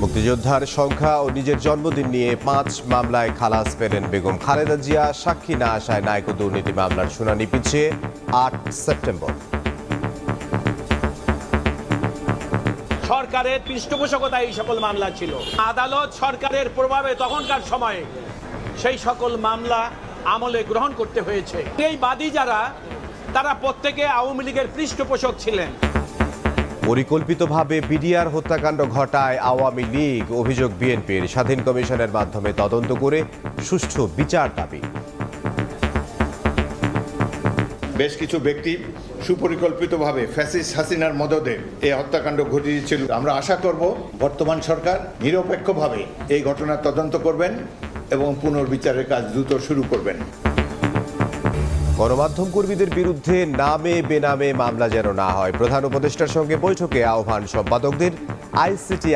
মুক্তিযোদ্ধার সংখ্যা ও নিজের জন্মদিন নিয়ে 5 মামলায় খালাস পেলেন বেগম খালেদা জিয়া। সাক্ষী না আসায় নায়ক দুর্নীতি মামলার শুনানি পিছিয়ে 8 সেপ্টেম্বর। সরকারের পৃষ্ঠপোষকতায় এই সকল মামলা ছিল। আদালত সরকারের প্রভাবে তখনকার সময়ে সেই সকল মামলা আমলে গ্রহণ করতে হয়েছে। এই বাদী যারা, তারা প্রত্যেকে আওয়ামী লীগের পৃষ্ঠপোষক ছিলেন। পরিকল্পিতভাবে বিডিআর হত্যাকাণ্ড ঘটায় আওয়ামী লীগ, অভিযোগ বিএনপির। স্বাধীন কমিশনের মাধ্যমে তদন্ত করে সুষ্ঠু বিচার দাবি। বেশ কিছু ব্যক্তি সুপরিকল্পিতভাবে ফ্যাসিস্ট হাসিনার মদদে এই হত্যাকাণ্ড ঘটিয়েছিল। আমরা আশা করব বর্তমান সরকার নিরপেক্ষভাবে এই ঘটনার তদন্ত করবেন এবং পুনর্বিচারের কাজ দ্রুত শুরু করবেন। গণমাধ্যম কর্মীদের বিরুদ্ধে নামে বেনামে মামলা যেন না হয়, প্রধান উপদেষ্টার সঙ্গে বৈঠকে আহ্বান সম্পাদকদের। আইসিটি